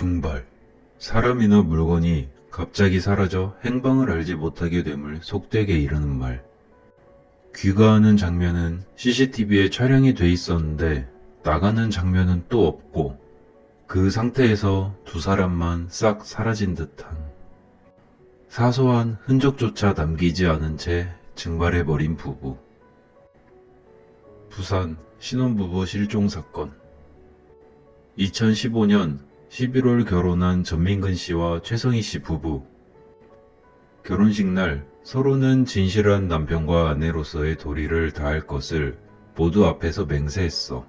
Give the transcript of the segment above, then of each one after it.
증발. 사람이나 물건이 갑자기 사라져 행방을 알지 못하게 됨을 속되게 이르는 말. 귀가하는 장면은 CCTV에 촬영이 돼 있었는데 나가는 장면은 또 없고 그 상태에서 두 사람만 싹 사라진 듯한, 사소한 흔적조차 남기지 않은 채 증발해버린 부부. 부산 신혼부부 실종 사건. 2015년 11월 결혼한 전민근 씨와 최성희 씨 부부. 결혼식 날 서로는 진실한 남편과 아내로서의 도리를 다할 것을 모두 앞에서 맹세했어.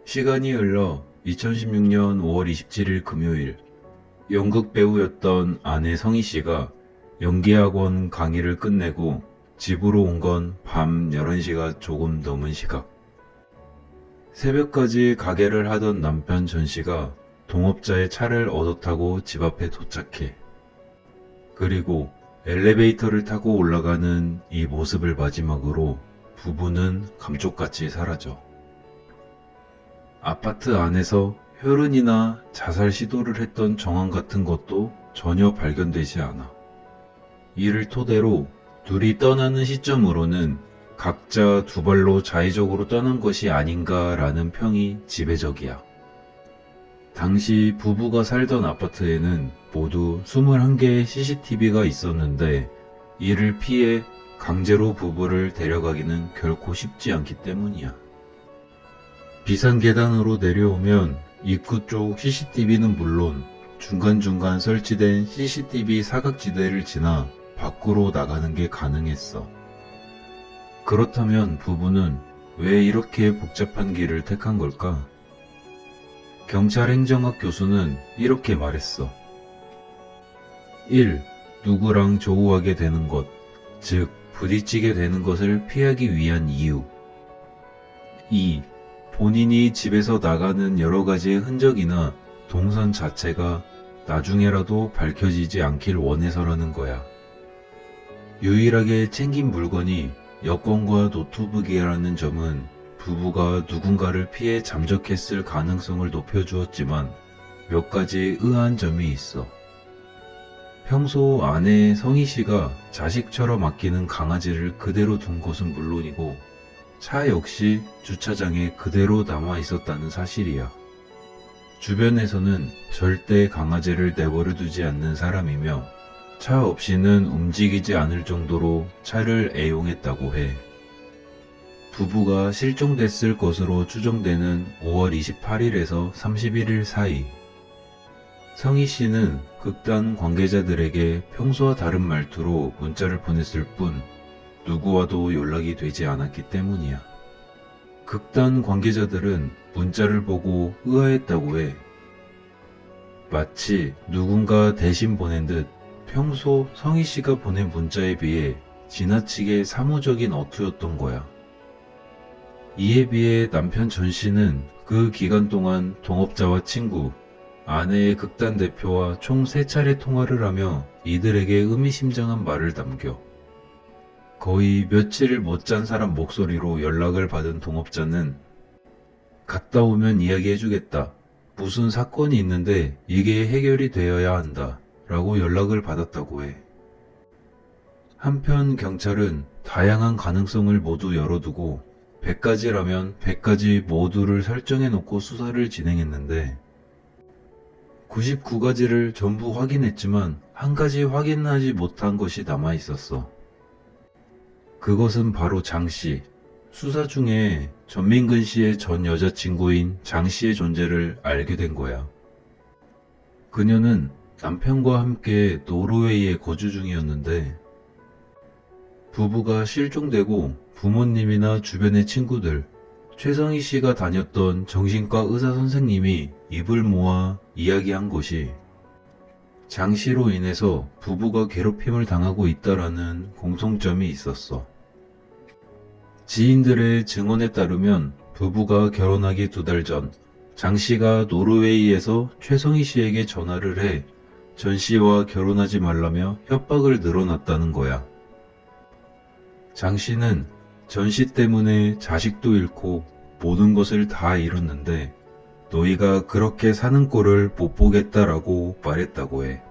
시간이 흘러 2016년 5월 27일 금요일, 연극 배우였던 아내 성희 씨가 연기학원 강의를 끝내고 집으로 온 건 밤 11시가 조금 넘은 시각. 새벽까지 가게를 하던 남편 전 씨가 동업자의 차를 얻어 타고 집 앞에 도착해. 그리고 엘리베이터를 타고 올라가는 이 모습을 마지막으로 부부는 감쪽같이 사라져. 아파트 안에서 혈흔이나 자살 시도를 했던 정황 같은 것도 전혀 발견되지 않아. 이를 토대로 둘이 떠나는 시점으로는 각자 두 발로 자의적으로 떠난 것이 아닌가라는 평이 지배적이야. 당시 부부가 살던 아파트에는 모두 21개의 CCTV가 있었는데 이를 피해 강제로 부부를 데려가기는 결코 쉽지 않기 때문이야. 비상 계단으로 내려오면 입구 쪽 CCTV는 물론 중간중간 설치된 CCTV 사각지대를 지나 밖으로 나가는 게 가능했어. 그렇다면 부부는 왜 이렇게 복잡한 길을 택한 걸까? 경찰 행정학 교수는 이렇게 말했어. 1. 누구랑 조우하게 되는 것, 즉 부딪히게 되는 것을 피하기 위한 이유. 2. 본인이 집에서 나가는 여러 가지의 흔적이나 동선 자체가 나중에라도 밝혀지지 않길 원해서라는 거야. 유일하게 챙긴 물건이 여권과 노트북이라는 점은 부부가 누군가를 피해 잠적했을 가능성을 높여주었지만 몇 가지 의아한 점이 있어. 평소 아내 성희 씨가 자식처럼 아끼는 강아지를 그대로 둔 것은 물론이고 차 역시 주차장에 그대로 남아 있었다는 사실이야. 주변에서는 절대 강아지를 내버려 두지 않는 사람이며 차 없이는 움직이지 않을 정도로 차를 애용했다고 해. 부부가 실종됐을 것으로 추정되는 5월 28일에서 31일 사이, 성희 씨는 극단 관계자들에게 평소와 다른 말투로 문자를 보냈을 뿐 누구와도 연락이 되지 않았기 때문이야. 극단 관계자들은 문자를 보고 의아했다고 해. 마치 누군가 대신 보낸 듯 평소 성희 씨가 보낸 문자에 비해 지나치게 사무적인 어투였던 거야. 이에 비해 남편 전 씨는 그 기간 동안 동업자와 친구, 아내의 극단 대표와 총 3차례 통화를 하며 이들에게 의미심장한 말을 남겨. 거의 며칠을 못 잔 사람 목소리로 연락을 받은 동업자는 갔다 오면 이야기해주겠다. 무슨 사건이 있는데 이게 해결이 되어야 한다. 라고 연락을 받았다고 해. 한편 경찰은 다양한 가능성을 모두 열어두고 100가지라면 100가지 모두를 설정해 놓고 수사를 진행했는데 99가지를 전부 확인했지만 한 가지 확인하지 못한 것이 남아 있었어. 그것은 바로 장 씨. 수사 중에 전민근 씨의 전 여자친구인 장 씨의 존재를 알게 된 거야. 그녀는 남편과 함께 노르웨이에 거주 중이었는데 부부가 실종되고 부모님이나 주변의 친구들, 최성희 씨가 다녔던 정신과 의사 선생님이 입을 모아 이야기한 것이 장 씨로 인해서 부부가 괴롭힘을 당하고 있다라는 공통점이 있었어. 지인들의 증언에 따르면 부부가 결혼하기 2달 전 장 씨가 노르웨이에서 최성희 씨에게 전화를 해 전 씨와 결혼하지 말라며 협박을 늘어놨다는 거야. 장 씨는 전 씨 때문에 자식도 잃고 모든 것을 다 잃었는데 너희가 그렇게 사는 꼴을 못 보겠다라고 말했다고 해.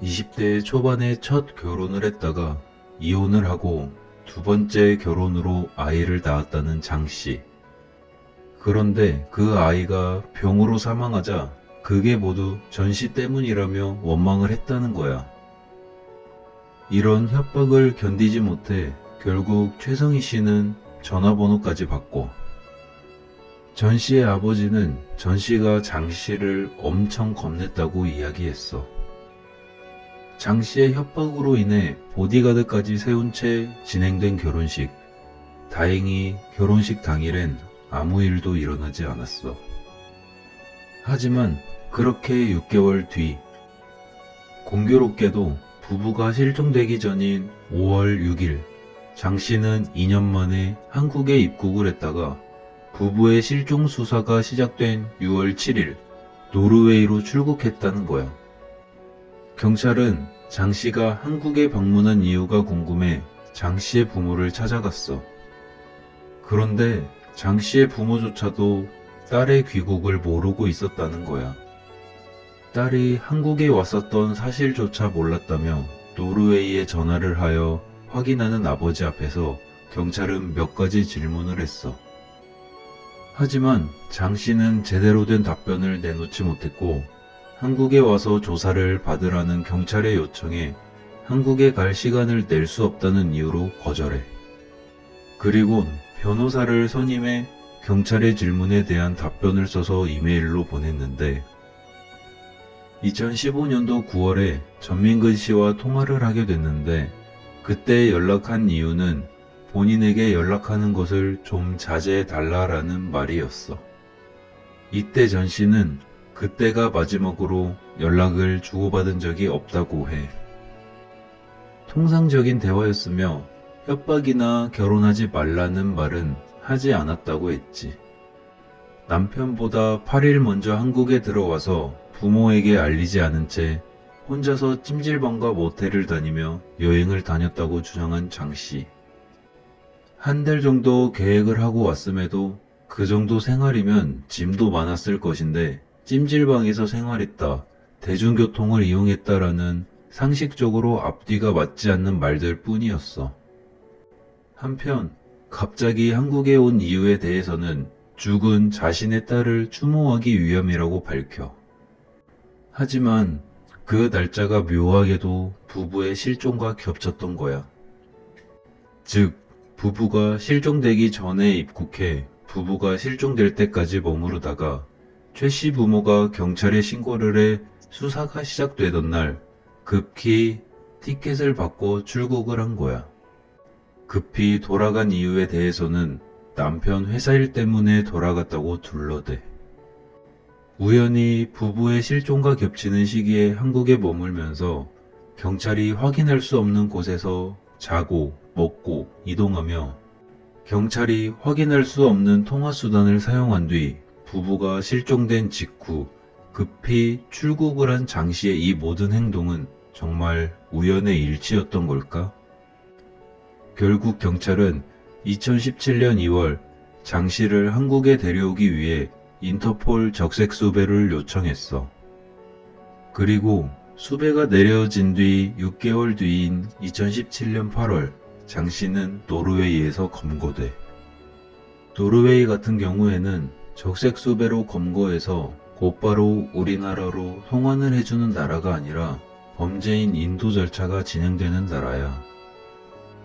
20대 초반에 첫 결혼을 했다가 이혼을 하고 두 번째 결혼으로 아이를 낳았다는 장씨. 그런데 그 아이가 병으로 사망하자 그게 모두 전씨 때문이라며 원망을 했다는 거야. 이런 협박을 견디지 못해 결국 최성희 씨는 전화번호까지 바꿔. 전 씨의 아버지는 전 씨가 장 씨를 엄청 겁냈다고 이야기했어. 장 씨의 협박으로 인해 보디가드까지 세운 채 진행된 결혼식. 다행히 결혼식 당일엔 아무 일도 일어나지 않았어. 하지만 그렇게 6개월 뒤, 공교롭게도 부부가 실종되기 전인 5월 6일, 장 씨는 2년 만에 한국에 입국을 했다가 부부의 실종 수사가 시작된 6월 7일, 노르웨이로 출국했다는 거야. 경찰은 장 씨가 한국에 방문한 이유가 궁금해 장 씨의 부모를 찾아갔어. 그런데 장 씨의 부모조차도 딸의 귀국을 모르고 있었다는 거야. 딸이 한국에 왔었던 사실조차 몰랐다며 노르웨이에 전화를 하여 확인하는 아버지 앞에서 경찰은 몇 가지 질문을 했어. 하지만 장 씨는 제대로 된 답변을 내놓지 못했고 한국에 와서 조사를 받으라는 경찰의 요청에 한국에 갈 시간을 낼 수 없다는 이유로 거절해. 그리곤 변호사를 선임해 경찰의 질문에 대한 답변을 써서 이메일로 보냈는데 2015년도 9월에 전민근 씨와 통화를 하게 됐는데 그때 연락한 이유는 본인에게 연락하는 것을 좀 자제해 달라라는 말이었어. 이때 전 씨는 그때가 마지막으로 연락을 주고받은 적이 없다고 해. 통상적인 대화였으며 협박이나 결혼하지 말라는 말은 하지 않았다고 했지. 남편보다 8일 먼저 한국에 들어와서 부모에게 알리지 않은 채 혼자서 찜질방과 모텔을 다니며 여행을 다녔다고 주장한 장 씨. 한 달 정도 계획을 하고 왔음에도 그 정도 생활이면 짐도 많았을 것인데 찜질방에서 생활했다, 대중교통을 이용했다라는 상식적으로 앞뒤가 맞지 않는 말들 뿐이었어. 한편 갑자기 한국에 온 이유에 대해서는 죽은 자신의 딸을 추모하기 위함이라고 밝혀. 하지만 그 날짜가 묘하게도 부부의 실종과 겹쳤던 거야. 즉, 부부가 실종되기 전에 입국해 부부가 실종될 때까지 머무르다가 최 씨 부모가 경찰에 신고를 해 수사가 시작되던 날 급히 티켓을 받고 출국을 한 거야. 급히 돌아간 이유에 대해서는 남편 회사 일 때문에 돌아갔다고 둘러대. 우연히 부부의 실종과 겹치는 시기에 한국에 머물면서 경찰이 확인할 수 없는 곳에서 자고, 먹고, 이동하며 경찰이 확인할 수 없는 통화수단을 사용한 뒤 부부가 실종된 직후 급히 출국을 한 장 씨의 이 모든 행동은 정말 우연의 일치였던 걸까? 결국 경찰은 2017년 2월 장 씨를 한국에 데려오기 위해 인터폴 적색 수배를 요청했어. 그리고 수배가 내려진 뒤 6개월 뒤인 2017년 8월 장 씨는 노르웨이에서 검거돼. 노르웨이 같은 경우에는 적색 수배로 검거해서 곧바로 우리나라로 송환을 해주는 나라가 아니라 범죄인 인도 절차가 진행되는 나라야.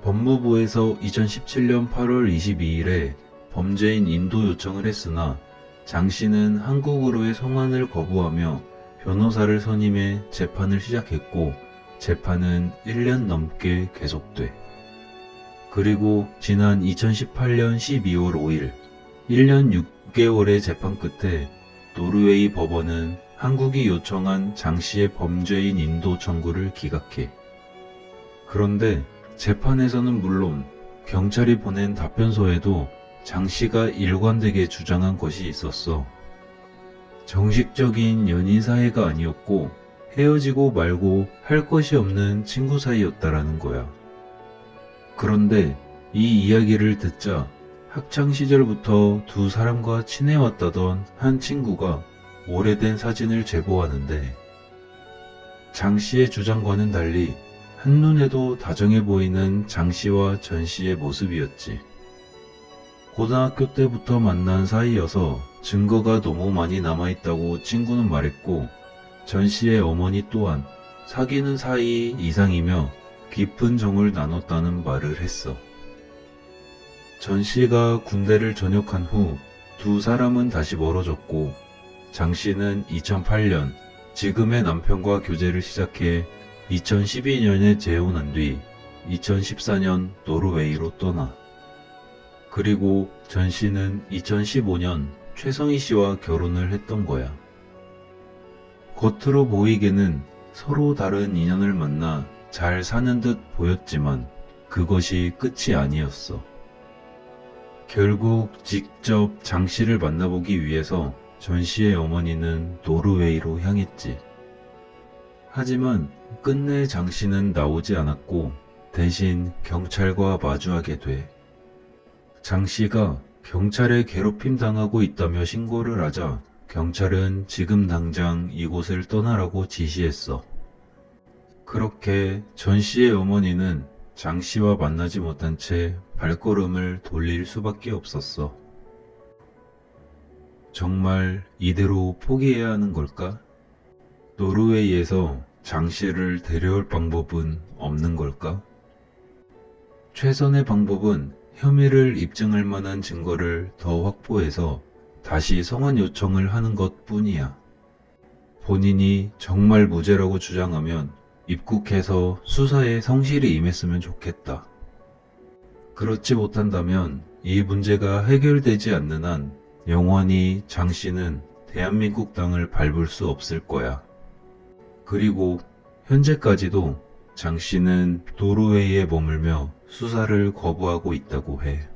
법무부에서 2017년 8월 22일에 범죄인 인도 요청을 했으나 장 씨는 한국으로의 송환을 거부하며 변호사를 선임해 재판을 시작했고 재판은 1년 넘게 계속돼. 그리고 지난 2018년 12월 5일 1년 6개월의 재판 끝에 노르웨이 법원은 한국이 요청한 장 씨의 범죄인 인도 청구를 기각해. 그런데 재판에서는 물론 경찰이 보낸 답변서에도 장 씨가 일관되게 주장한 것이 있었어. 정식적인 연인 사이가 아니었고 헤어지고 말고 할 것이 없는 친구 사이였다라는 거야. 그런데 이 이야기를 듣자 학창 시절부터 두 사람과 친해왔다던 한 친구가 오래된 사진을 제보하는데 장 씨의 주장과는 달리 한눈에도 다정해 보이는 장 씨와 전 씨의 모습이었지. 고등학교 때부터 만난 사이여서 증거가 너무 많이 남아있다고 친구는 말했고, 전 씨의 어머니 또한 사귀는 사이 이상이며 깊은 정을 나눴다는 말을 했어. 전 씨가 군대를 전역한 후 두 사람은 다시 멀어졌고, 장 씨는 2008년 지금의 남편과 교제를 시작해 2012년에 재혼한 뒤 2014년 노르웨이로 떠나. 그리고 전 씨는 2015년 최성희 씨와 결혼을 했던 거야. 겉으로 보이기에는 서로 다른 인연을 만나 잘 사는 듯 보였지만 그것이 끝이 아니었어. 결국 직접 장 씨를 만나보기 위해서 전 씨의 어머니는 노르웨이로 향했지. 하지만 끝내 장 씨는 나오지 않았고 대신 경찰과 마주하게 돼. 장 씨가 경찰에 괴롭힘 당하고 있다며 신고를 하자 경찰은 지금 당장 이곳을 떠나라고 지시했어. 그렇게 전 씨의 어머니는 장 씨와 만나지 못한 채 발걸음을 돌릴 수밖에 없었어. 정말 이대로 포기해야 하는 걸까? 노르웨이에서 장 씨를 데려올 방법은 없는 걸까? 최선의 방법은 혐의를 입증할 만한 증거를 더 확보해서 다시 성환 요청을 하는 것 뿐이야. 본인이 정말 무죄라고 주장하면 입국해서 수사에 성실히 임했으면 좋겠다. 그렇지 못한다면 이 문제가 해결되지 않는 한 영원히 장 씨는 대한민국 땅을 밟을 수 없을 거야. 그리고 현재까지도 장 씨는 노르웨이에 머물며 수사를 거부하고 있다고 해.